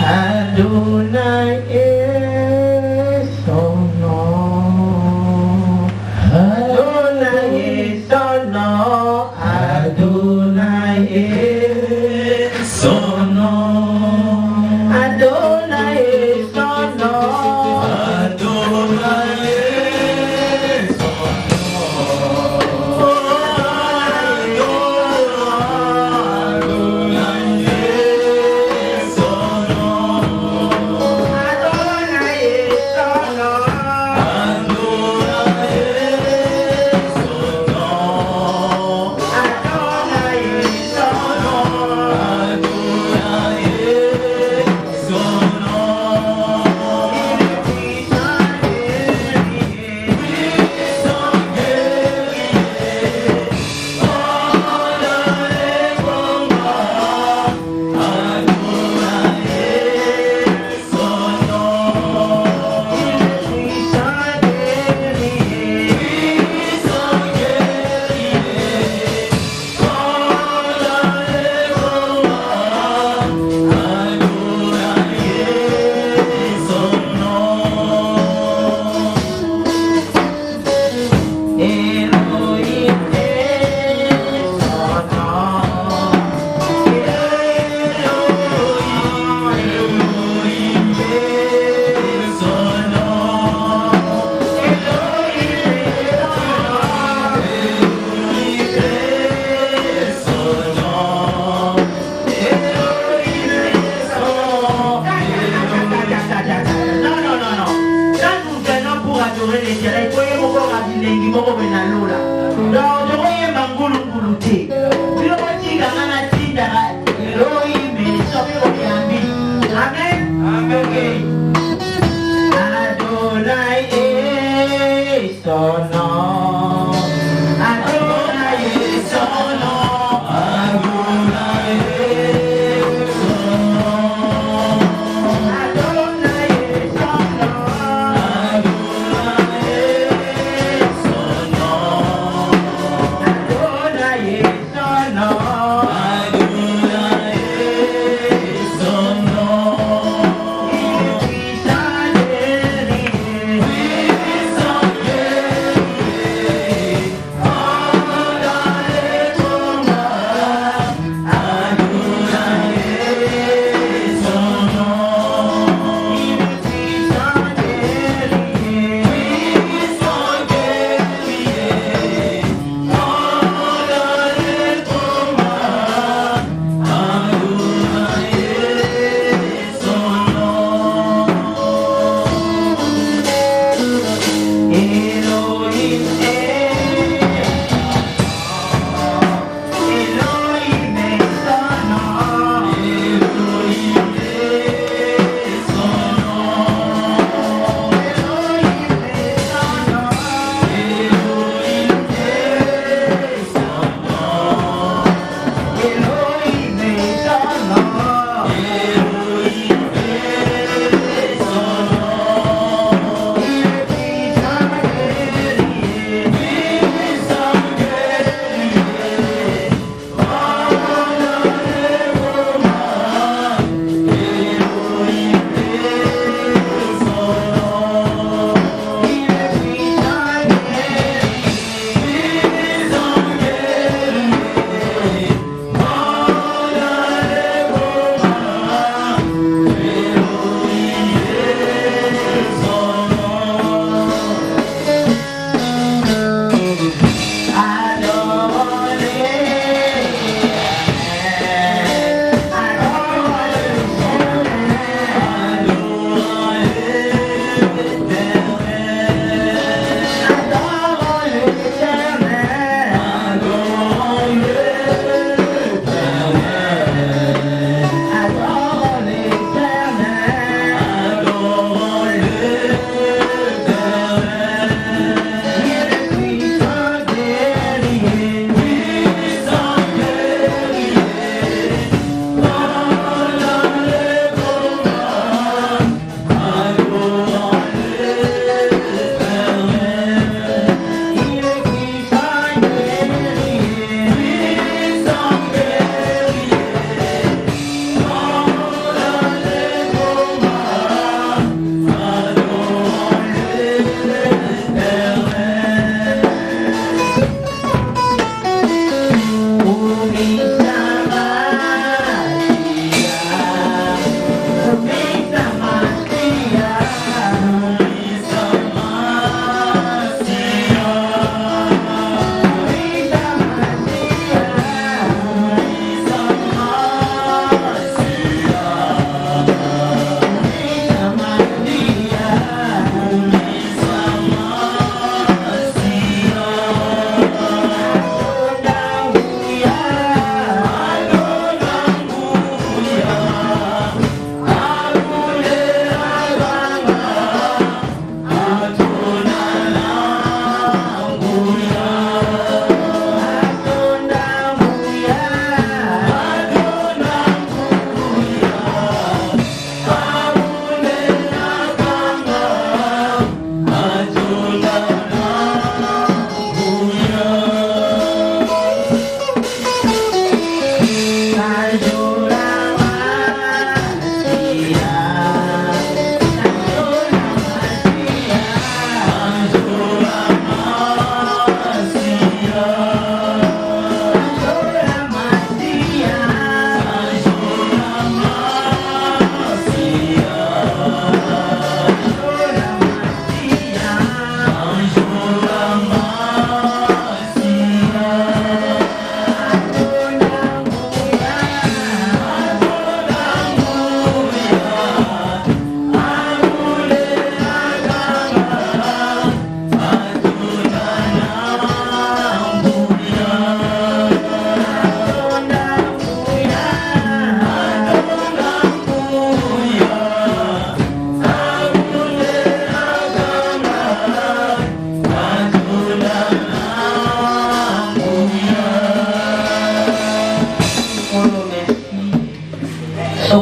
Adonai Esono, Adonai Esono, Adonai Esono, Adonai Esono, Adonai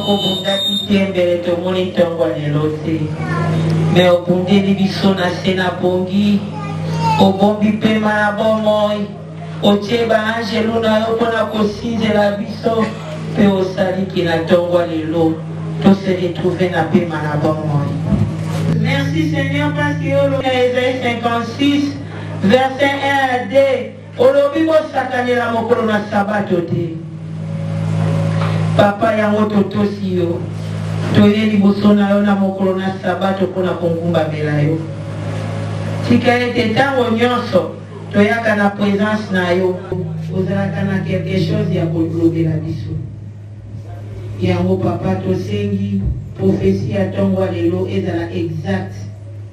obunda kitembele tomoni ntongo lelo te me obundeli biso na se na bongi obombi pema na bomoi otie baangelu na yo mpona kosinzela biso mpe osaliki na ntongo lelo tose retrouve na pema na bomoi. Merci Seigneur parce que Ésaïe 56 verset 1 à 2 olobi bosakanela mokolo na sabato te. Papa yango totosi yo toye liboso na yo na mokolo na sabato mpona kongumbamela yo. Tika ete ntango nyonso toyaka na présence na yo ozalaka na quelque chose ya kolobela biso. Yango papa tosengi prophétie ya ntongo lelo ezala exact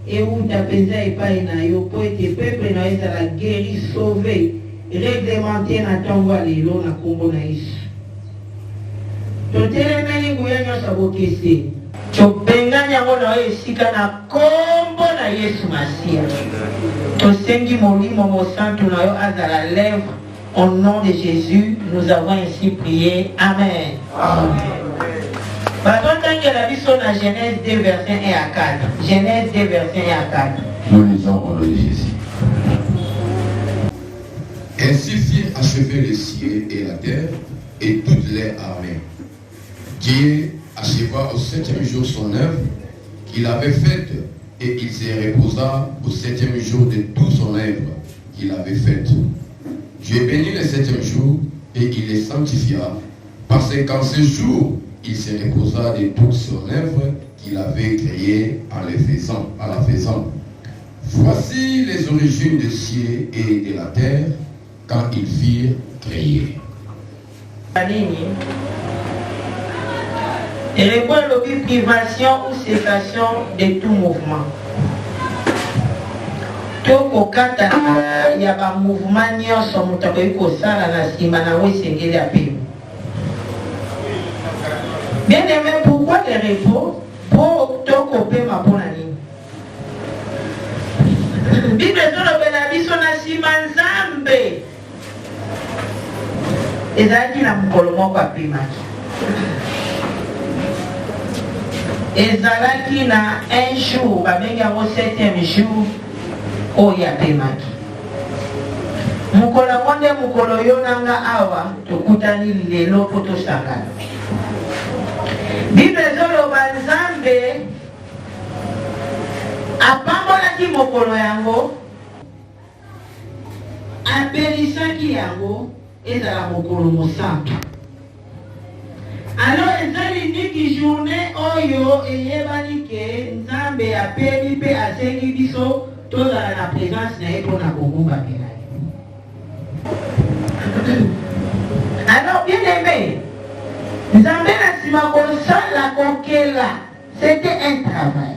euta mpenza epai na yo mpo ete peuple na yo ezala guéri sauvé réglementé na ntongo lelo na kombo na Yesu. Totelemeli nguya nyonso bokese topengani yango na yo esika na kombo na Yesu Masiya. Tosengi molimo mosantu na yo azala lèvre. Au nom de Jésus, nous avons ainsi prié. Amen. Genèse 2, verset 1 à 4. Genèse 2, verset 1 à 4. Nous lisons au nom de Jésus. Ainsi firent achever les cieux et la terre et toutes les armées. Dieu acheva au 7e jour son œuvre qu'il avait faite et il se reposa au 7e jour de toute son œuvre qu'il avait faite. Dieu bénit le 7e jour et il les sanctifia parce qu'en ce jour il se reposa de toute son œuvre qu'il avait créée en la faisant. Voici les origines des cieux et de la terre quand ils firent créés. Et répond le privation ou cessation de tout mouvement. Toko kata ya ba mouvement nyonso mutako yuko sala na sima na wesengeli apema. Bien aimé, pourquoi les repos? Pour toko pema pona nini? Bible zolo bela biso na sima nzambe. Ezalaki na mokolo moko apemaki. Ezalaki na un jour, babengi yango 7e jour oyo apemaki. Mokolo nde mokolo yo nanga awa tokutani lelo po tosangana. Bible ezoloba nzambe apambolaki mokolo yango apelisaki yango ezala mokolo mosantu. Alors ezali niki journée oyo eyebani ke nzambe apeli mpe asengi biso tozala na présence na ye mpona kogumbamela ye. Alors bien aimé, nzambe na nsima kosala kokela c'était un travail.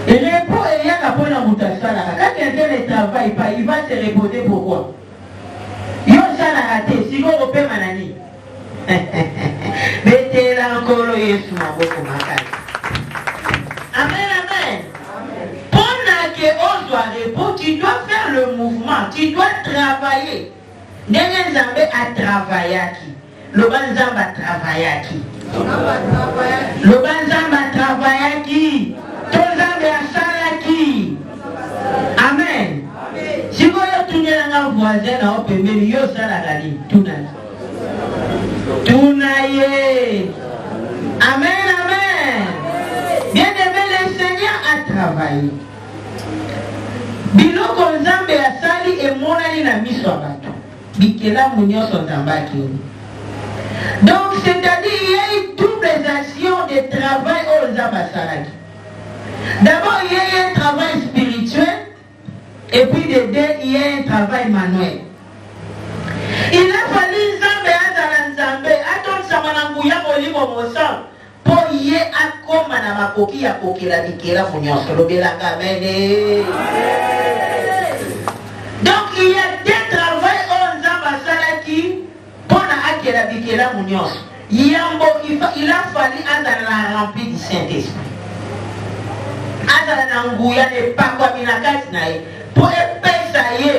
Repos eyaka mpona moto asalaka. Quand quelqu'un ne travaille pas, il va se reposer pourquoi? Yo osalaka te sikoyo kopema na nini? Betela nkolo Yesu maboko makasi. Amen, amen. Pendant que on doit répondre, tu dois faire le mouvement, tu dois travailler. Ndenge nzambe atravayaki. Loba nzambe atravayaki. Loba nzambe atravayaki. To nzambe asalaki. Amen. Sikoyo tunyelanga voisin na opembeli yo salaka nini? Tunani. Tunaye. Amen, amen. Bien aimé, le Seigneur a travaillé. Biloko nzambe asali emonani na miso ya bato. Bikela munyoso nzambaki. Donc, c'est-à-dire, il y a une double action de travail au nzambe asalaki. D'abord, il y a un travail spirituel. Et puis, de deux, il y a un travail manuel. Il a fallu nzambe azala nzambe atonsama na nguya molimo mosa po ye akoma na makoki ya kokela bikela munyonso lobelanga amene. Donc il y a des travail au nzambe asalaki pona akela bikela munyonso yambo il a fallu azala na rempli du Saint-Esprit azala na nguya ne pakwa binakati na ye po epesa ye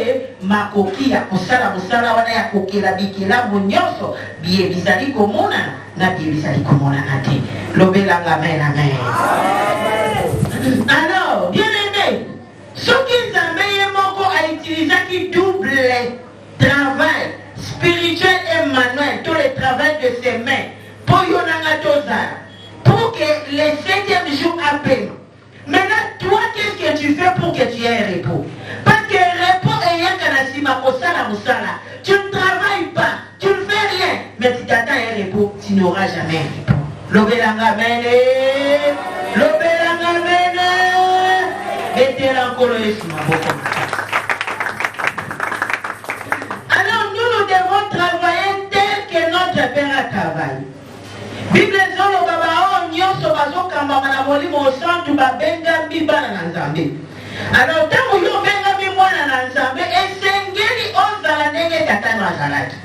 makoki ya kosala mosala wana ya kokela bikelamu nyonso bie bizali komona na bie bizali komona na te. Lobelanga amen, amen. Alors, bien aimé, ce qui Nzambe moko a utilisé double travail spirituel et manuel, tout le travail de ses mains, pour que le 7e jour appelle. Maintenant, toi, qu'est-ce que tu fais pour que tu aies un repos? Parce que le repos est rien qu'à la sima, tu ne travailles pas, tu ne fais rien, mais tu t'attends à un repos, tu n'auras jamais un repos. Lobelanga mene, lobelanga mene, et t'es encore le Alors nous devons travailler tel que notre Père a travaillé. Bible zolo baba o nyonso bazokamba na molimo santu babenga bibana na Nzambe. Alors tango yo benga bimwana na Nzambe esengeli ozala ndenge tatano azalaki.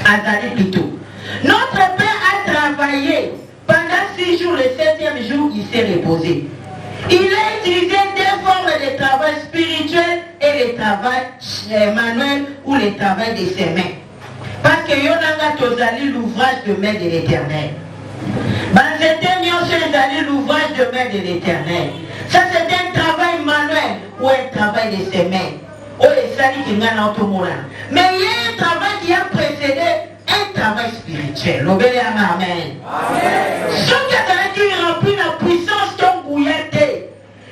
Azali plutôt. Notre Père a travaillé pendant 6 jours, le 7e jour il s'est reposé. Il a utilisé deux formes de travail spirituel et le travail manuel ou le travail de ses mains. Parce que Yonanga Tozali l'ouvrage de main de l'Éternel. Banzete Nyoshe l'ouvrage de main de l'Éternel. Ça c'est un travail manuel ou un travail de ses mains. Mais il y a un travail qui a précédé un travail spirituel. L'obéli amen. Ce qui a rempli la puissance de Gouyate,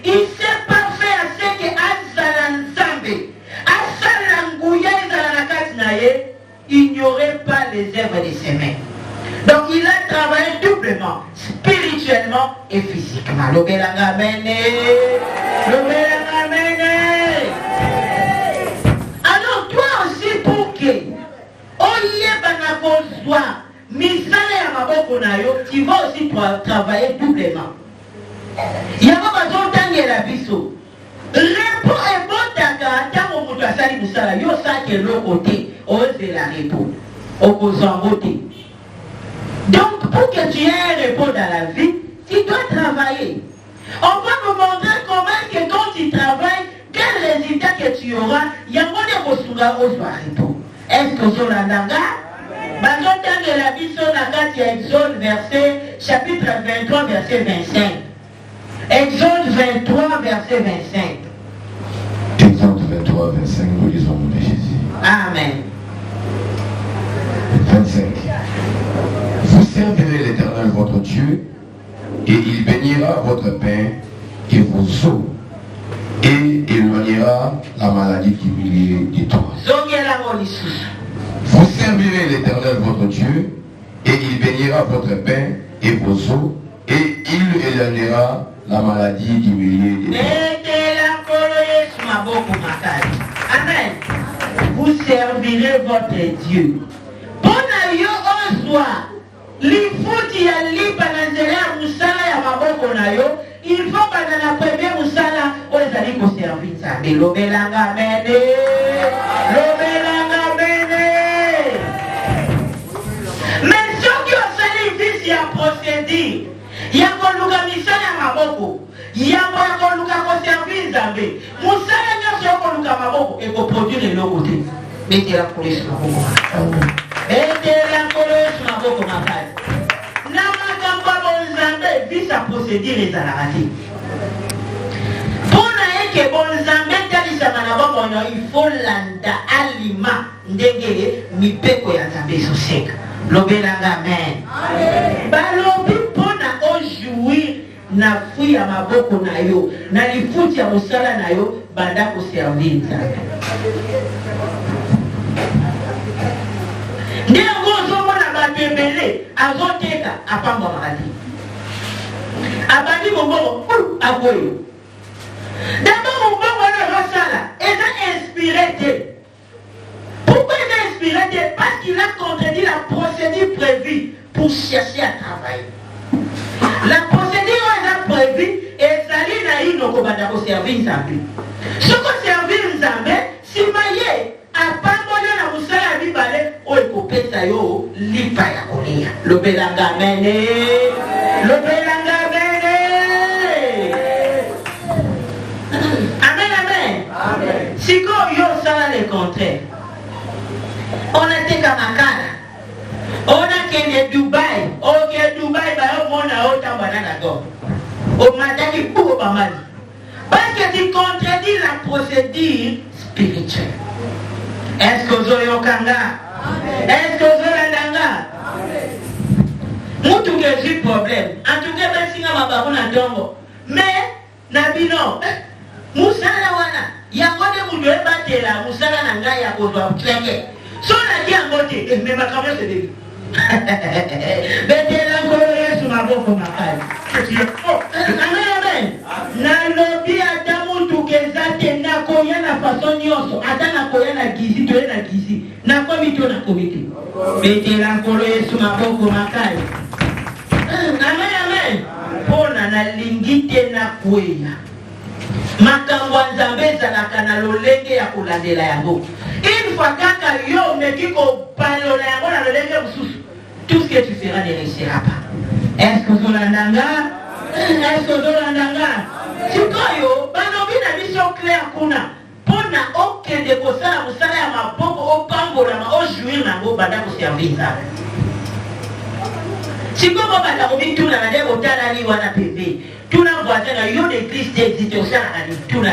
il s'est pas fait à ce que Azalan Zambe, Azalan Gouyate Zalanakatnaye, ignorait pas les œuvres de ses mains. Donc il a travaillé doublement, spirituellement et physiquement. L'obélanga amene. L'obélanga amene. Alors toi aussi pour que oye banakozwa misala ya maboko na yo, tu vas aussi travailler doublement. Yaba bazotangela biso. Repo ebotaka tango mutu asali musala yo sake lokote ose la repo opozangote. Donc pour que tu aies un repos dans la vie, tu dois travailler. On va vous montrer comment que quand tu travailles, quel résultat que tu auras. Il y a moins de kosunga ose la repo. Est-ce que vous l'entendez? Bazotangela la biso na kati ya Exode verset chapitre 23 verset 25. Exode 23 verset 25. Exode 23 25, nous lisons le nom de Jésus. Amen. 25. Vous servirez l'Éternel votre Dieu, et il bénira votre pain et vos os, et éloignera la maladie du milieu de toi. Vous servirez l'Éternel votre Dieu, et il bénira votre pain et vos os, et il éloignera la maladie du milieu de toi. Amen. Vous servirez votre Dieu. Bonayo ozwa lifuti ya liba na nzela ya musala ya maboko na yo, il faut bana na premier musala ozali ko servir Nzambe. Lobelanga mene. Lobelanga mene. Mais ce qui osali visi ya procédure ya koluka misala ya maboko yango ya koluka ko servir Nzambe. Musala nyonso ya koluka maboko e ko produire eloko te. Metela kolesi maboko. Metela kolesi maboko makali. Na makambo Nzambe visa procédure ezalaka te. Pona eke Nzambe talisaka na bango il faut landa alima ndenge mipeko ya Nzambe soseka. Lobelanga amen. Balobi pona ojouir na fui ya maboko na yo na lifuti ya mosala na yo banda ko servir Nzambe. Ndengo ozomona bato ebele azoteka apamba makati abandi mobongo akoyo d'abord mobongo oyo azosala eza inspiré te. Pourquoi il est inspiré te? Parce qu'il a contredit la procédure prévue pour chercher à travailler. La procédure elle a prévu ezali na ino kobanda ko servir Nzambe. Soko servir Nzambe simaye apambola na musala bibale oyo kopesa yo lipa ya kolia. Lobelanga mene. Lobelanga mene. Amen amen. Amen. Siko yo sala pas mal. Parce que tu contredis la procédure spirituelle. Est-ce que vous avez un kanga? Est-ce que vous avez un kanga? Nous tous les problème. En tout cas, merci à ma baronne à Dongo. Mais, Nabino, Moussala wana, Yangode Moudoué Batela, Moussala Nanga Yakodo, Tchèque. Son a dit en côté, mais ma caméra se dit. Betela Koloye sur ma boue pour ma caille. Amen. Nalobi Adamu Tukezate Nakoya na façon nyoso. Ata Nakoya na gizi, toye na gizi. Nakomi to na komite. Betela Koloye sur ma boue pour ma caille. Amen. Pona na lingite na kwenya. Makambo nzambe ezalaka na lolenge ya kolandela yango. Une fois kaka yo mekiko palola yango na lolenge mosusu, tout ce que tu feras ne réussira pas. Est-ce que zolandanga? Est-ce que zolandanga? Sikoyo balobi na biso clair kuna pona okende kosala mosala ya maboko opambolama ojuir nango banda koservir nzambe. Si vous avez tout la manière au Tanani ou à la PV, tout la voisin, il y a des Christ existe au sein de tout la.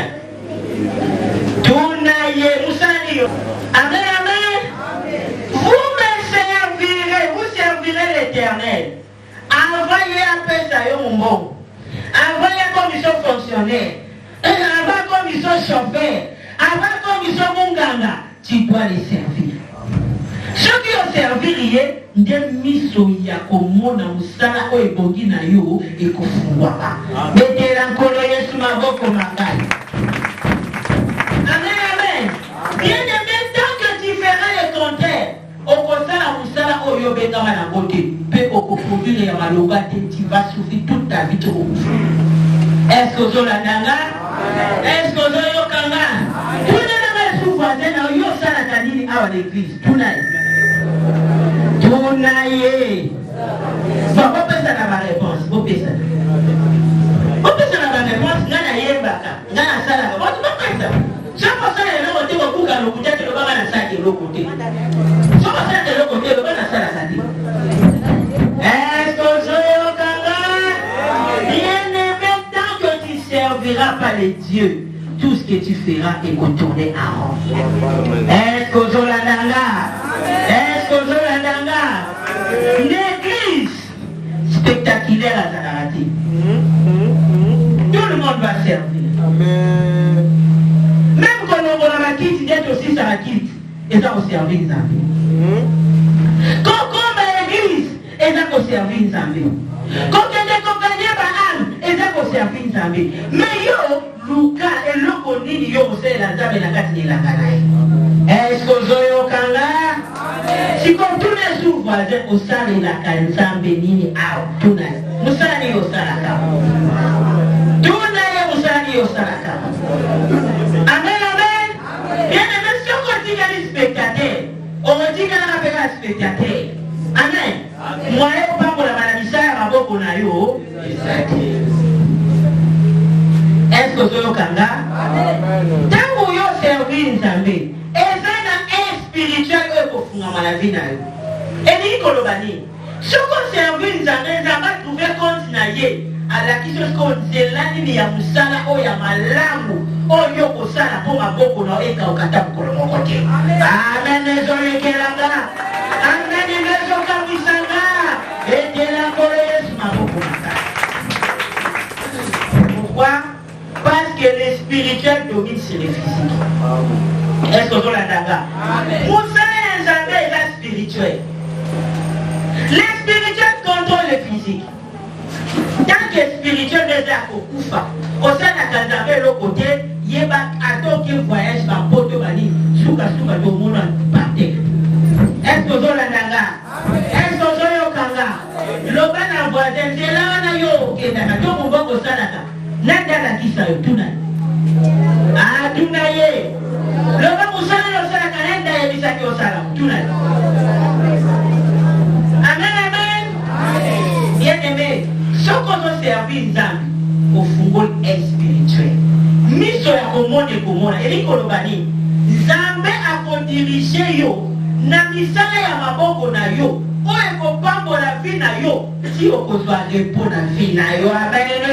Tout la y est, Moussani. Amen, amen. Vous me servirez, vous servirez l'Éternel. Envoyez un peu ça, mon bon. Envoyez commission fonctionnaire. Envoyez commission chauffeur. Envoyez commission munganga. Tu dois les servir. Ceux qui ont servi rien, des miso ya komona musala o ebongi na yo ekofungwaka. Betela nkolo Yesu maboko makali. Amen, amen. Bien aimé, tant que tu feras le contraire, au kosala musala o yo betama na côté, pe okoproduire ya maloba te, tu vas souffrir toute ta vie trop. Est-ce que vous l'andanga? Est-ce que vous avez yokanga? Tout le monde souffre na yo sala kanini awa l'église. Tout na Tunaye. Bon, on peut ça la réponse. On peut ça. On peut ça la réponse. Nana yebaka. Nana sala. On peut pas ça. C'est pour ça que le côté au bout le côté que le baba na saki le côté. C'est pour ça que le côté le baba na sala saki. Est-ce que je kanga? Bien aimé, tant que tu serviras pas les dieux, tout ce que tu feras est retourné à rond. Est-ce que je l'andanga? Est-ce que je l'andanga? L'église spectaculaire à Zanarati. Tout le monde va servir. Amen. Même quand on a ma quitte, il y a aussi sa quitte. Et ça au service Zambé. Quand on a l'église, et ça au service Zambé. Quand on a accompagné par âme, et ça au service Zambé. Mais yo, Luka et Lokoni, yo, c'est la Zambé, la gâte de la Ganaï. Est-ce que Zoyo Kanga? Si comme tous les jours voisins au sein de la Kanzam béni à Tunay, Moussani au Salaka. Tunay Moussani au Salaka. Amen, amen. Bien aimé, si on continue les spectateurs, on dit qu'on a appelé un spectateur. Amen. Moi, je ne sais pas pour la maladie, ça, ma boque, on a eu. Est-ce que Zoyo Kanga? Tant que vous servir Nzambe, spirituel pour fondre la vie. Et ni kolobani. Ce qu'on servi Nzambe, Nzambe trouvé compte na ye. À la question qu'on zelani ni ya musala o ya malamu o yoko sala pour ma boko na eka okata mukolo mokote. Amen. Désolé kelanga. Amen. Désolé kamisanga. Et de la colère ma boko na. Pourquoi? Parce que le spirituel domine sur le physique. Est-ce que vous l'entendez? Moussa et Nzambe est la spirituel. Le spirituel contrôle le physique. Tant que le spirituel est là au Koufa, au sein de Nzambe l'autre côté, il y a un voyage par Poto Bani, Souka Souka do monde par terre. Est-ce que vous l'entendez? Est-ce que vous l'entendez? Le ban à voisin, c'est là où yo qui est là. Donc on va au Sanaka. Nanda la qui ça tout n'a. Ah tout n'a yé. Le va au Sanaka Nanda ya bisaki au Sanaka tout n'a. Amen amen. Bien aimé. Ce qu'on doit servir Nzambe au football est spirituel. Miso ya komone komona eli kolobani. Nzambe a diriger yo na misala ya maboko na yo. Oye kopambo la vie na yo. Si okozwa repos na vie na yo. Amen.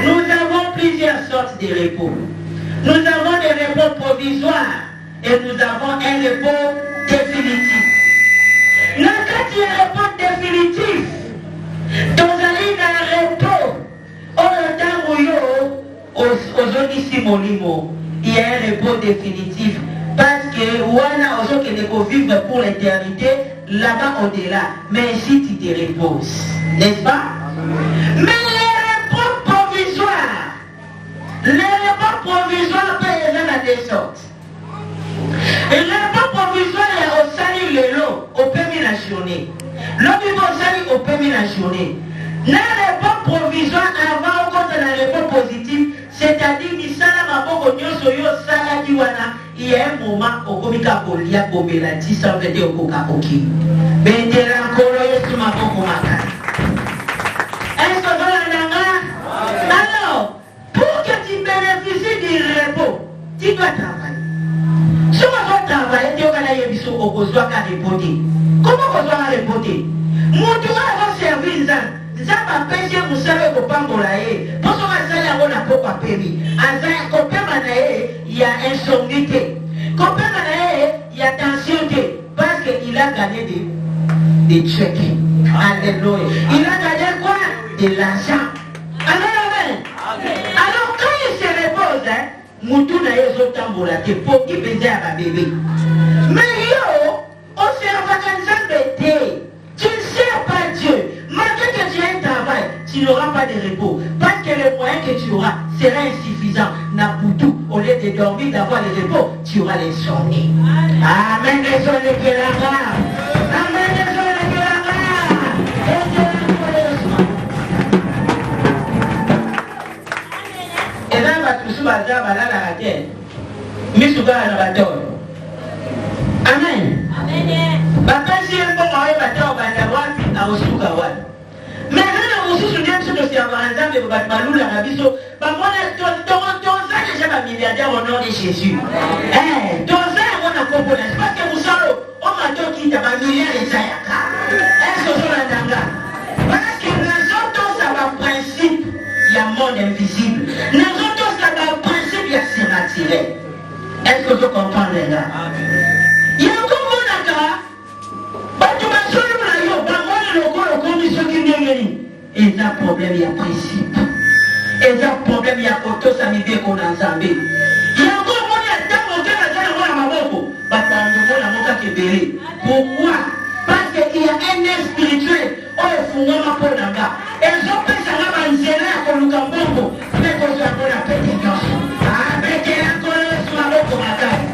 Nous avons plusieurs sortes de repos. Nous avons des repos provisoires et nous avons un repos définitif. Dans le cas du repos définitif, dans un repos, il y a un repos définitif. Parce que Wana Ozo qui ne vivre pour l'éternité, là-bas au-delà. Mais ici tu te reposes. N'est-ce pas? Mais les repos provisoires peuvent être dans des sortes. Et les repos provisoires, il y a au salut le lot, au permis la journée. L'autre au salut au permis la journée. Dans les repos provisoires, avant ou contre les repos positifs, c'est-à-dire qu'il y a un moment où il y a un alors, pour que tu bénéficies du repos, tu dois travailler. Si on doit travailler, tu dois aller au besoin qu'à reporter. Comment on doit reporter? Mon tour va servir ça. Ça va pêcher pour savoir qu'on peut m'envoyer. Pour ce que ça y a, on n'a pas permis. Il y a insomnité. Il y a tension. Parce qu'il a gagné des chèques. Alléluia. Il a gagné quoi? De l'argent. Alors quand il se repose, Moutou n'a pas de tamboura. C'est pour qu'il faisait à ma bébé. Mais yo, on se regarde. Tu ne sers pas Dieu. Malgré que tu aies un travail, tu n'auras pas de repos. Parce que le moyen que tu auras sera insuffisant. Nabutou, au lieu de dormir, d'avoir le repos, tu auras l'insomnie. Amen, désolé que la grâce. Amen, désolé que la grâce. Et là, va tout sous bazar, va là, la terre. Mais souvent, à la bataille. Amen. Amen. Papa, si un bon moyen bataille, on va l'avoir à Osukawan. Mais là, on se souvient de ce que c'est un exemple de Batmalou, l'Arabie Saoudite. Moi, ton ça, déjà ma milliardaire au nom de Jésus. Ton ça, on a compris. Parce que vous savez, on m'a dit qu'il y a un milliard de Zayaka. Est-ce que vous l'avez? Parce que nous autres, ça va principe, il y a monde invisible. Nous autres, ça va principe, il y a surnaturel. Est-ce que vous comprenez, les gars? Il y a un gars. Et ça problème, il y a principe. Et ça problème, il y a auto samedi qu'on a ensemble. Il y a encore mon temps au cœur de la maboko. Pourquoi? Parce qu'il y a un être spirituel. Oh, il faut voir ma peau là-bas. Et je peux savoir ma zéla pour le cambongo. Mais qu'on soit pour la petite gosse. Ah, mais qu'il y a encore le soir pour ma taille.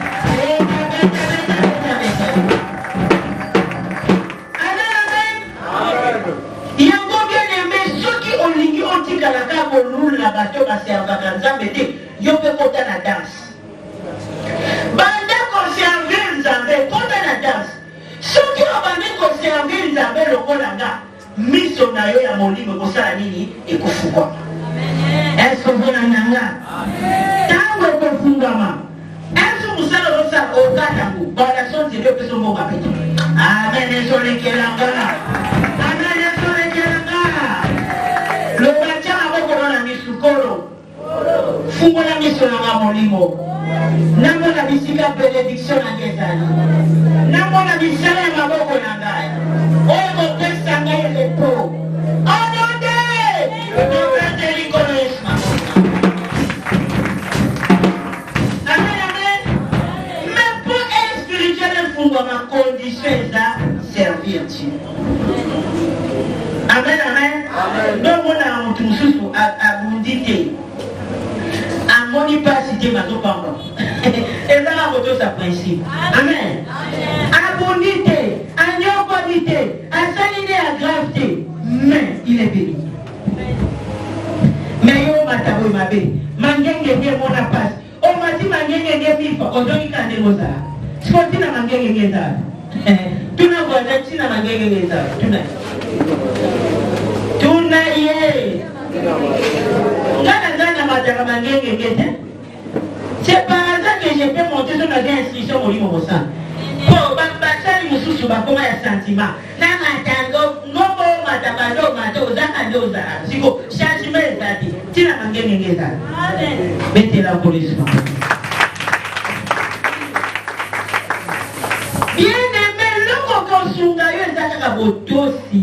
Il y a encore bien aimé ceux qui ont ligué, ont dit que la table au loup, la bateau va servir à la mais dit, yo peut compter la danse. Banda conserver les zambé, compter la danse. Ceux qui ont bandé conserver les zambé, le colanga, mis son aïe à mon livre, pour ça la nini, et koufouka. Est-ce que vous l'avez? Tant que vous l'avez. Est-ce que vous savez ça au Katangu? Balason, c'est le plus souvent rapide. Amen, désolé qu'il y a là. Amen, désolé qu'il y a là. Le matin, avant qu'on a mis sous colo. Fou la mission à mon limo. Namo la bisika bénédiction à Gézani. Namo la mission à ma boko nangai. Oh, mon père s'engaille les pots. Oh, non, le père de l'écologisme. Ma condition est à servir Dieu. Amen, amen. Donc on a un tout sous à bondité. À monipacité ma pardon. Et là la moto sa principe. Amen. À bondité, à nyopabilité, à salinité, à gravité. Mais il est béni. Mais yo matabo ma bé. Mangenge nie mon passe. On m'a dit mangenge nie mifa. On donne quand des moza. Sporti na mangenge ngeza. Tuna voisin tina mangenge ngeza. Tuna ye. Ngana zana mataka mangenge ngeza. C'est par hasard que j'ai fait monter sur la instruction au livre au sein. Pour bon basali mususu bakoma ya sentiment na matango ngombo matabalo matoza kandoza siko changement ezati tina mangenge ngeza amen betela police bien aimé loko kosunga yo ezaka ka botosi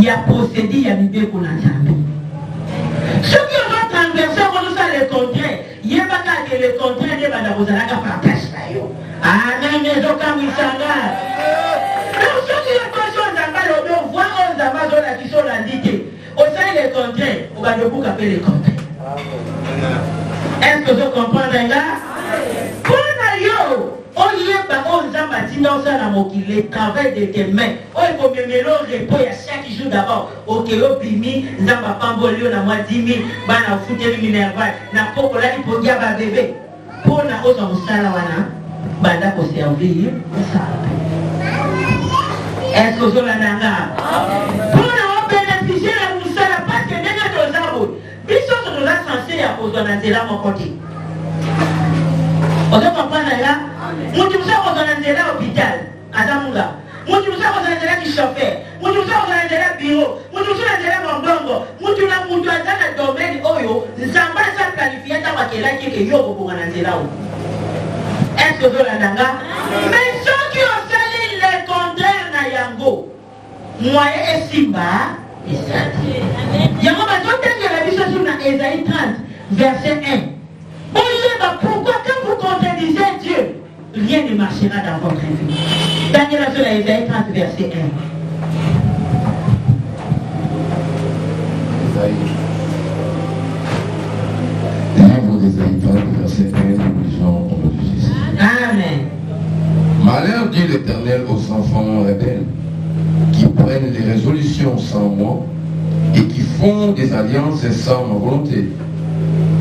ya posséder ya bibeko na nzambe soki ozo transverser kozosa le contraire yebaka ke le contraire nde banda kozalaka partage na yo amen ezokamwisanga donc soki ekosi onzamba lobi ovoi oyo nzamba azolakisa olandi te osali le contraire obanda obuka mpe le contraire est ce que ozocomprendre nga mpona yo oyeba oyo nzambe atinda osala mokili le travail de tes mains oyo ekomemela o repos ya chaque jour d'abord oke obimi nzambe apamboli yo na mwa 10 000 bana ofuteli minerval na pokolali pogia babebe mpona ozwa mosala wana banda koservir nzambe est ce que ozolanda nga mpona obénéficie na mosala parceke ndenge toza boye biso so toza sense ya kozwa na nzela moko te ozokomprendre nga mutu musa kozwa na nzela hôpital aza munga mutu musa kozwa na nzela kichauffeur mutu musa kozwa na nzela bureau mutu musa na nzela mongolongo mutu na mutu aza na domaine oyo nzambe aza planifie ntango akelaki eke yo kobonga na nzela oyo est ce que ozolanda nga mais soki osali le contraire na yango moye esimba esati yango bazotengela biso sur na Ésaïe 30 verset 1 pourquoi quand vous contredisez Dieu, rien ne marchera dans votre vie. Daniel sur Ésaïe 30 verset 1. Livre d'Ésaïe 30 verset 1, nous lisons au nom de Jésus. Amen. Malheur dit l'Éternel aux enfants rebelles qui prennent des résolutions sans moi et qui font des alliances sans ma volonté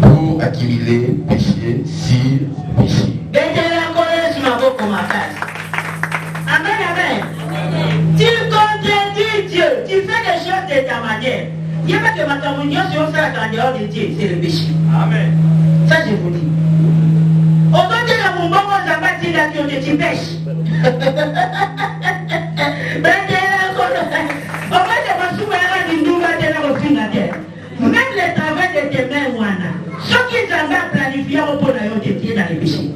pour accumuler péché sur péché. Amen, amen. Tu contredis Dieu, tu fais des choses de ta manière. Il n'y a pas que ma communion sur ça en dehors de Dieu, c'est le péché. Amen. Ça, je vous dis. Autant que mon bon on n'a pas dit là que tu pêches. Même le travail de tes mains, ce qui t'en a planifié pour la yon des pieds dans les péchés.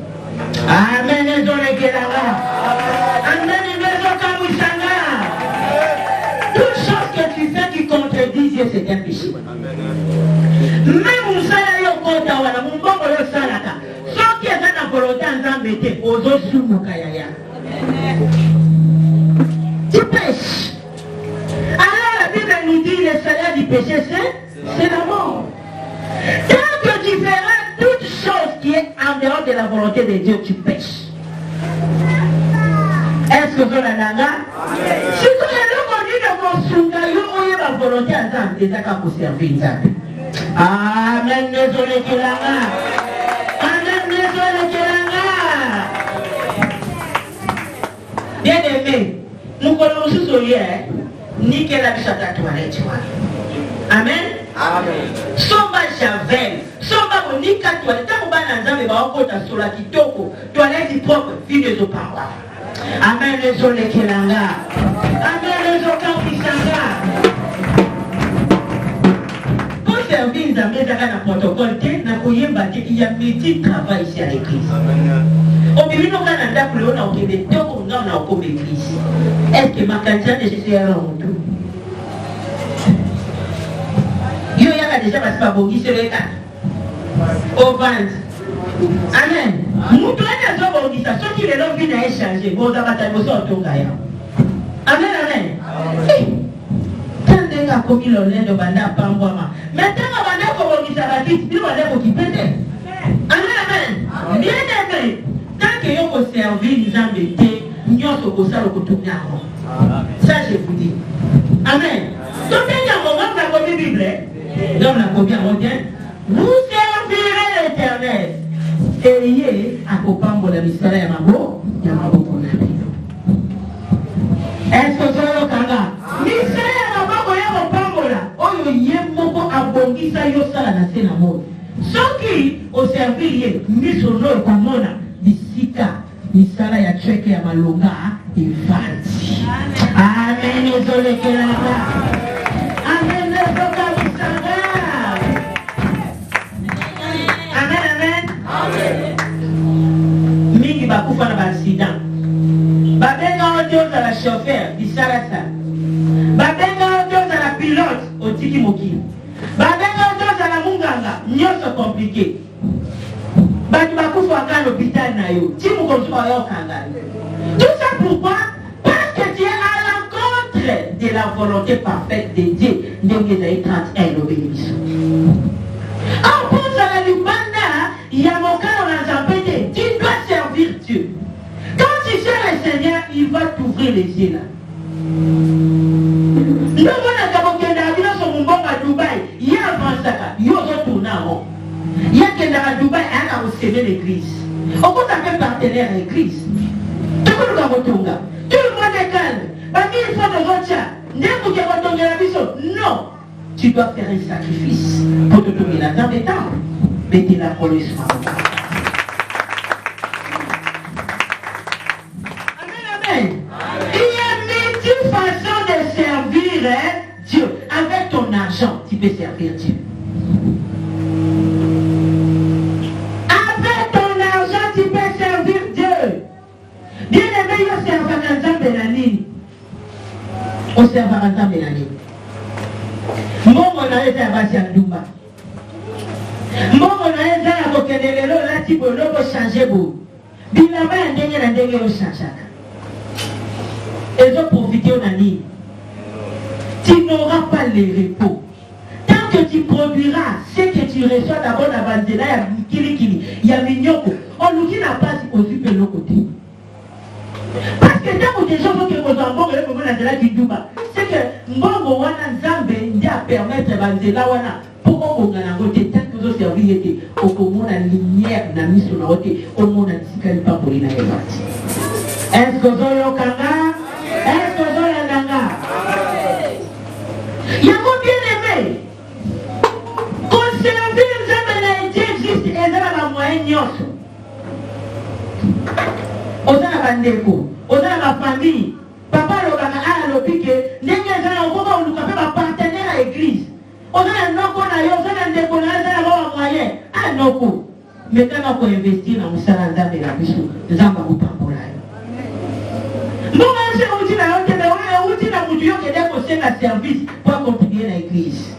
Amen, les gens les guélards. Amen, les maisons comme Wissanga. Toute chose que tu fais qui contredit Dieu, c'est un péché. Même mon salaire au compte, mon bon au salaka. Ce qui est dans la volonté en zambété, aux autres sous mon kayaya. Tu pêches. Alors la Bible nous dit le salaire du péché, c'est la mort. Tant que tu feras toute chose qui est en dehors de la volonté de Dieu, tu pêches. Est-ce que vous l'avez là? Si tu es là, on dit de mon sungayo, on est la volonté à Zam, des accords pour servir Zam. Amen, désolé qu'il a là. Amen, désolé qu'il a là. Bien aimé, nous connaissons ce lien, ni qu'elle a vu sa toilette. Amen. Amen. Somba javel, somba monika toilette, tant qu'on va dans Zam, on va encore sur la kitoko, toilette propre, vie de nos parois. Amen, les gens les Kelanga. Amen, les gens qui s'en. Pour servir les amis, dans le protocole, il y a un petit travail ici à l'église. Au milieu de la date, on a des temps où on a comme église. Est-ce que ma quantité de Jésus est en tout? Il y a déjà passé par Bogi sur les quatre. Au ventre. Amen. Nous devons dire ça. Ceux qui les ont vus à échanger, vous avez battu au Tongaya. Amen, amen. Tant de gens commis le lait de Banda Pambouama. Mais tant que Banda Kobogi ça va vite, il va aller au Kipete. Amen, amen. Bien aimé. Tant que vous avez servi les embêtés, nous avons au Kotouniako. Ça, je vous dis. Amen. Donc, il y a un moment où la Bible, dans la combien on dit, vous servirez l'Éternel. Et à Kopambo la mystère ya mabo kuna pino. Est-ce que vous avez kanga? Mystère ya mabo ya Kopambo la. Oyo yemoko abongisa yo sala na sena mo. Soki au servir ye miso no komona bisika misala ya cheke ya malonga evandi. Amen. Ezolekelaka. Amen. Ezokabisanga. Amen. Amen. Mingi bakufa na accident. Babenga ojo za la chauffeur bisala sa. Babenga ojo za la pilote otiki mokili. Babenga ojo za la munganga nyoso compliqué. Batu bakufa à l'hôpital na yo. Ti mu ko so yo kanga. Tout ça pourquoi? Parce que tu es à l'encontre de la volonté parfaite de Dieu. Donc Ésaïe 31 l'obéissance. En plus à la Lubanda, il y a mon cas dans la Zambédé. Tu dois servir Dieu. Quand tu sers le Seigneur, il va t'ouvrir les yeux là. Nous on a qu'à sur mon bon à Dubaï. Il y a un ça. Il y a retourné avant. Il y a quelqu'un à Dubaï, elle a reçu l'église. On peut s'appeler partenaire à l'église. Tout le monde est calme. Il faut de retien. Non. Tu dois faire un sacrifice pour te donner la table des temps. Mettez la police. Amen, amen. Il y a mille façons de servir Dieu. Avec ton argent, tu peux servir Dieu. Tu peux servir Dieu. Bien aimé, il sert à Nzambe de la ligne. On sert à Nzambe de la ligne. Mon on a été à Basiandumba. Mon on a été à Bokenelelo, là, tu peux le changer. Bilama, un dernier au changer. Ils ont profité de la ligne. Tu n'auras pas les repos. Tant que tu produiras ce que tu reçois d'abord à Banzela, il y a Mignoko. On nous dit la place aussi de l'autre côté. Parce que tant que des gens qui vont en bon, c'est que Mbongo wana Nzambe a permettre Banzela wana pour qu'on ait un côté tant que vous serviez au commun la lumière n'a mis sur la route au monde antique pas pour l'ina. Est-ce que vous avez un kanga? Est-ce que vous avez un kanga? Il y a combien d'aimés? Conserver Nzambe na Dieu existe et ça va moyen nyoso. On a la bandeko, on a la famille. Papa lobaka a lobike, ndenge za okoko oluka pe ba partenaire à l'église. On a un noko na yo, on a un ndeko na za ba moyen. Ah noko. Mais quand on investir dans musala Nzambe la biso, Nzamba kupambola yo. Mbonga se uti na yote na wewe uti na mutu yo kede ko senga service pour contribuer à l'église.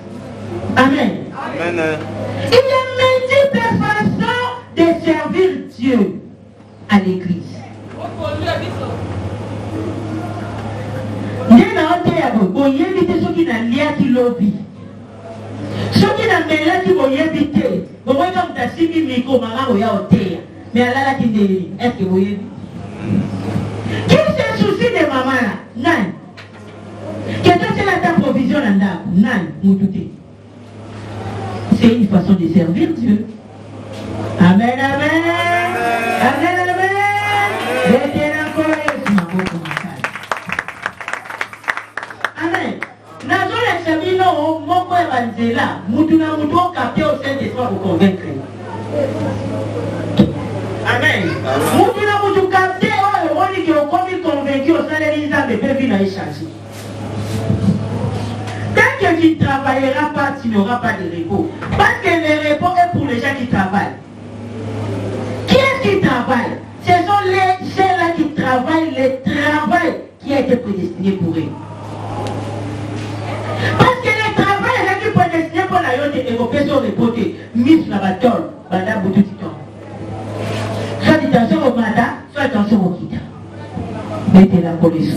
Amen. Amen. Il y a multiples façons de servir Dieu à l'église. Il y a un qui a lobby. Ceux qui n'ont pas qui vont éviter. Vous voyez comme tu as 6 000 micros, mais à la est-ce que vous voyez? Qui se soucie de maman là? Non. Quelqu'un qui a ta provision là? Non. C'est une façon de servir Dieu. Amen, amen. Amen, amen. Amen. Nazo la sabino moko evanzela mutu na mutu capté au Saint-Esprit pour convaincre. Amen. Mutu na mutu capté on dit que comme il convaincu au sein de l'Israël peut vivre et changer. Tant que tu ne travailleras pas, tu n'auras pas de repos. Parce que le repos est pour les gens qui travaillent. Qui est-ce qui travaille? Ce sont ceux-là qui travaillent le travail qui a été prédestiné pour eux. Parce que le travail est prédestiné pour la yote et vos personnes reportées. Miss la batole, madame Boutoutikon. Soit attention au mandat, soit attention au kita. Mettez la police.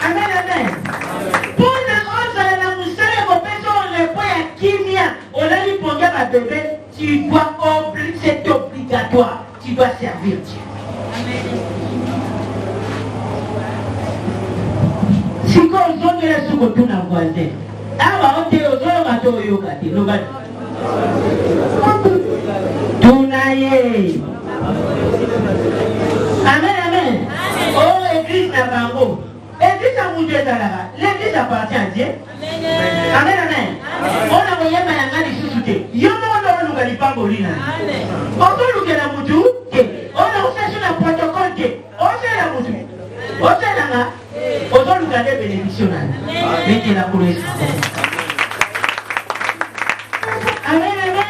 Amen, amen. Pour la rose, la moussale, vos personnes reportées à Kimia, on a dit pour dire à bébé, tu dois c'est obligatoire. Tu dois servir Dieu. Si on zone les sous tout na voisin. Ah bah on te ozolo bato yoka te no bato. Tunaye. Amen amen. Oh église na bango. Église à Moudé Zalaga. L'église appartient à Dieu. Amen amen. On a voyé ma yanga di susute. Yomo ndo luka di pambolina. On peut luka na mutu. nanga ozoluka nde bénédiction nani betela kolo Yesu amen amen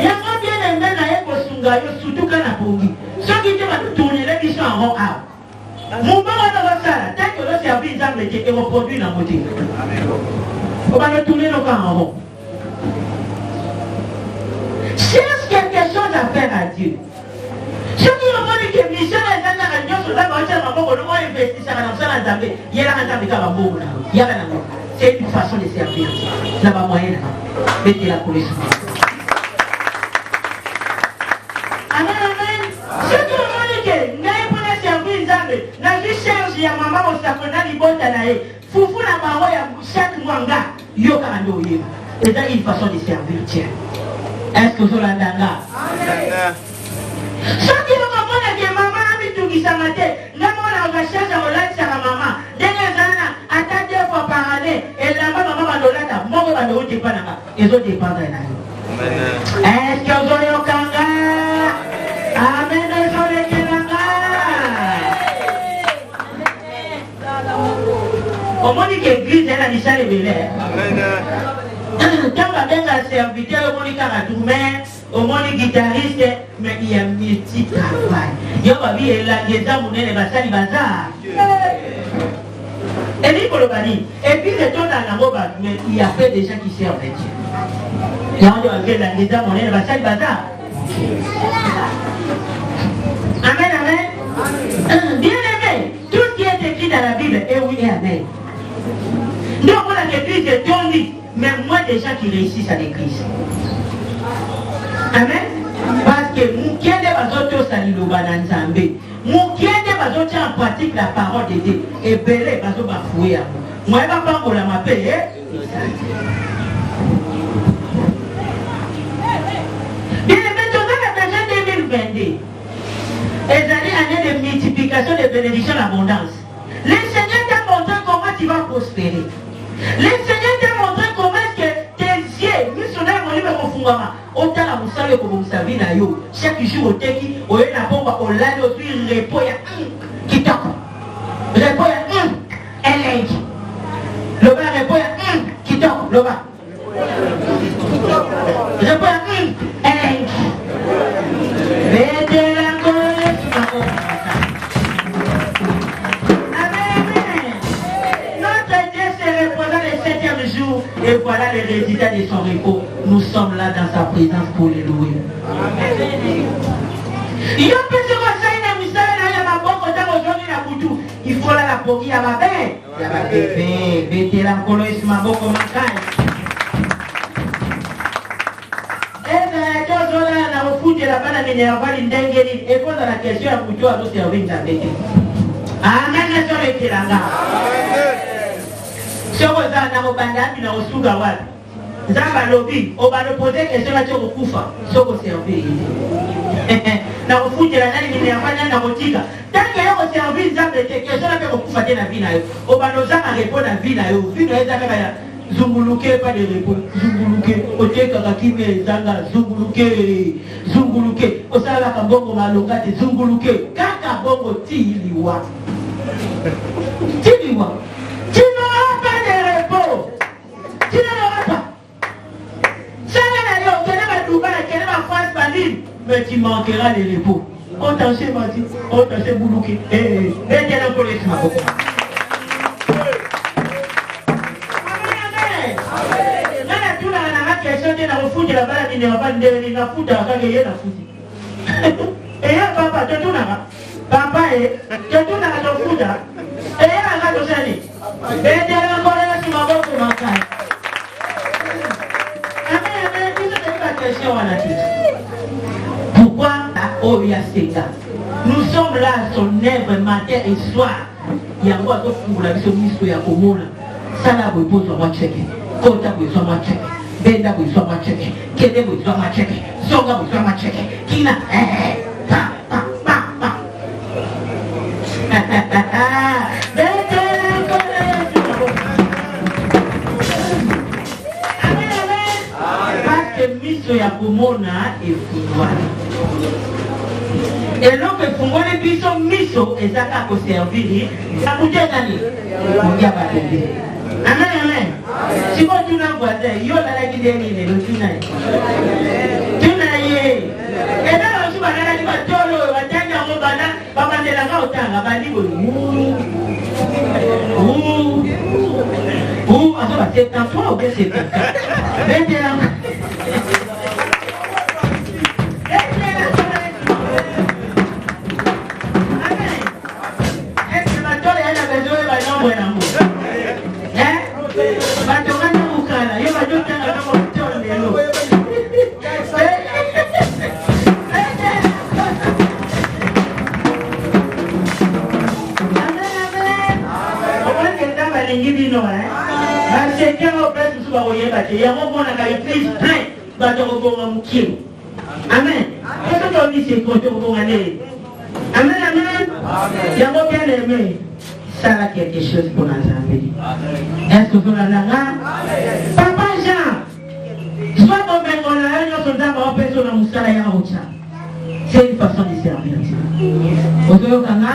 yango bien aimé na ye kosunga yo surtout kana pongi soki te batournele biso yango awa mobongo na basala tant que oservi nzambe te ekoproduit na motema obanotourne noka yango cherche quelque chose à faire à Dieu. Ce qui est que mission est dans la réunion sur la base de la mort, on investit ça dans la Zambé. Il y a la Zambé qui a la mort. C'est une façon de servir. Ça va moyen. Mettez la police. Amen, amen. Ce qui est que n'a pas servi Zambé. N'a juste cherché à maman au sapona du bon tanae. Foufou la maman ya chaque mwanga. Yoka andoye. C'est une façon de servir. Tiens. Est-ce que vous l'entendez? Amen. Ce qui est que maman a mis tout qui s'est maté, la maman a recherché à Hollande sur la maman. Dernière année, à 2 fois par année, et la maman va donner la mort va donner des panama. Ils ont des panama. Est-ce que vous avez un kanga? Amen. Ils ont des kanga. Au moins, l'église est la mission de Bélé. Amen. Quand on a un serviteur, on est caratoumé, au moins les guitaristes, mais il y a un petit travail. Il y a un vie et la guitare, on est les bassins, les bazars. Et puis, c'est tout dans la robe, mais il y a peu de gens qui servent Dieu. Il y a un de la guitare, on est les bassins, les bazars. Amen, amen. Bien aimé, tout ce qui est écrit dans la Bible est oui et amen. Donc, on a l'église de Tony. Mais moi, des gens qui réussissent à l'église. Amen. Parce que nous qui sommes en pratique la parole de Dieu. Et belé, parce que bafoué. Moi, je ne vais pas pour la m'appeler. Bien, maintenant, la version 2022. Les années de multiplication de bénédictions d'abondance. Le Seigneur t'a montré comment tu vas prospérer. Le Seigneur t'a montré comment est-ce que tes yeux, missionnaires, mon livre confungama, autant la moussale comme vous savez, chaque jour au teki, au yé la bombe, au lado, au repos, ya qui toque. Repos, ya elle est. Le bas, repos, ya qui toque, le bas. Repos, ya elle est. Vete la colère, tu m'as compris. Et voilà les résultats de son repos. Nous sommes là dans sa présence pour les louer. Il faut la pogie à ma belle. Il y a ma bébé, bébé, la coloïs, ma boko, ma caille. Et bien, tous là, on a refoutu la banane minervale, une dengue, et pose la question à Poutou à nous servir la bébé. Amen, les gens étaient là. Si vous avez un abandon, vous avez un souga. Zamba lobby, on va le poser question à Tchokufa. Si vous servez. Na refoutu la nani minervale, na rotika. Tant que vous servez, Zamba était question à Tchokufa de la vie. On va nous répondre à la vie. Vie de Zamba. Zunguluke, pas de réponse. Zunguluke, Ote Kakakime, Zanga, Zunguluke, Zunguluke, Osala Kabongo Malongate, Zunguluke, Kakabongo Tiliwa. Tiliwa. Tu n'auras pas de repos. Tu n'auras pas. Ça va d'ailleurs, tu n'as pas Dubaï, tu n'as pas France, Paris, mais tu manqueras de repos. On t'en sait, Mati, on t'en sait, Boulouké. Et tu es encore les smains. De la balade de la bande de la foudre à la foudre. Et là, papa, tu tournes là. Papa, tu tournes à la foudre. Et là, la dosane. Et tu es encore là sur ma boque pour ma caille. Amen, amen, tu sais pas question à la tête. Pourquoi oh, il y a ces gars. Nous sommes là, son œuvre matin et soir. Il y a un peu de fou, la mission de la commune. Ça là, vous posez moi checker. Quand vous posez moi checker. Benda buizwa macheke, Kede buizwa macheke, Songa buizwa macheke, Kina, pa. Parce que miso ya kumona efungwani. Et donc efungwani biso miso ezaka ko servir ya kujezani ya bébé. Amen amen. Si vous tu n'as pas dit yo la qui deni le tu n'as. Tu n'as yé. Et là on se va la qui va tolo va tanga mo bana ba bandela ka otanga ba libo. Ça va c'est un fois ou bien c'est un Amen. Amen, amen. Il y a bien aimé. Ça a quelque chose pour nous. Est-ce que vous l'avez? Papa Jean, soit qu'on met en arrière son dame en personne à Moussala et à Oucha. C'est une façon de servir Dieu. Vous voyez au Ghana?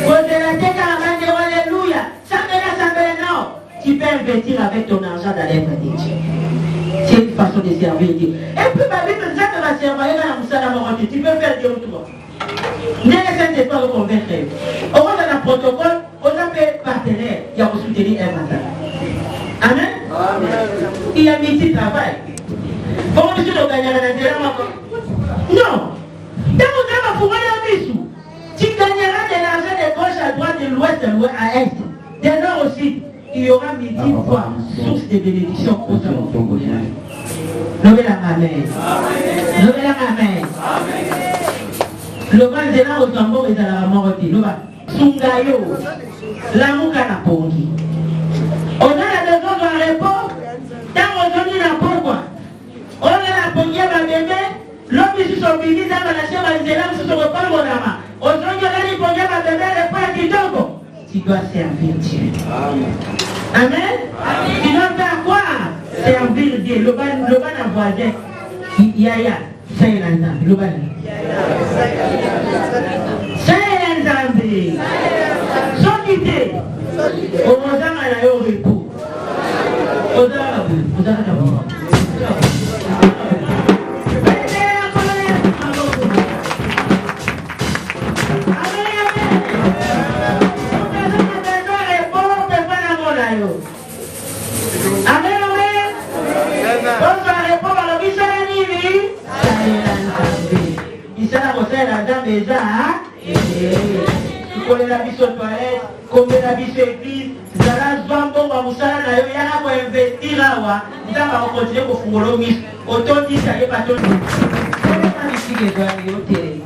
Vous avez la tête à la main de Alléluia. Ça me non. Tu peux investir avec ton argent dans l'œuvre de Dieu. C'est une façon de servir Dieu. Et puis, ma Bible, ça va servir à Moussala Moroti. Tu peux faire Dieu autour. Ne pas convaincre. Au moins dans le protocole, on a fait partenaire qui a soutenu un matin. Amen. Il y a mis du travail. Bon, monsieur le gagnant, non. Dans le temps, pour aller sous, tu gagneras de l'argent de gauche à droite, de l'ouest à est, de nord aussi. Il y aura midi fois source de bénédiction aux hommes. Levez la main. Levez la main. Le bal de là aux tambours et à la mort de l'Oba. Sungayo, l'amour à la pongi. On a la besoin d'un repos. Tant aujourd'hui n'a pourquoi. On a la pongi à ma bébé. L'homme ici sont bénis dans la chaîne à l'Islam sur le repas mon ama. Aujourd'hui on a les pongi à ma bébé et pas qui tombe. Tu dois servir Dieu. Amen. Tu dois faire quoi? Servir Dieu. Le bal a voisin. Yaya. C'est l'antan. Le bal. C'est l'ensemble. Son idée. Au moins, on a eu au repos. Au repos. Comme la vie sur toilette, comme la vie sur église, Zala Zwambo wa Moussala na yo yana ko investir là, ça va continuer pour fouler au mis. Autant dit ça y est pas tout. C'est pas ici que je vais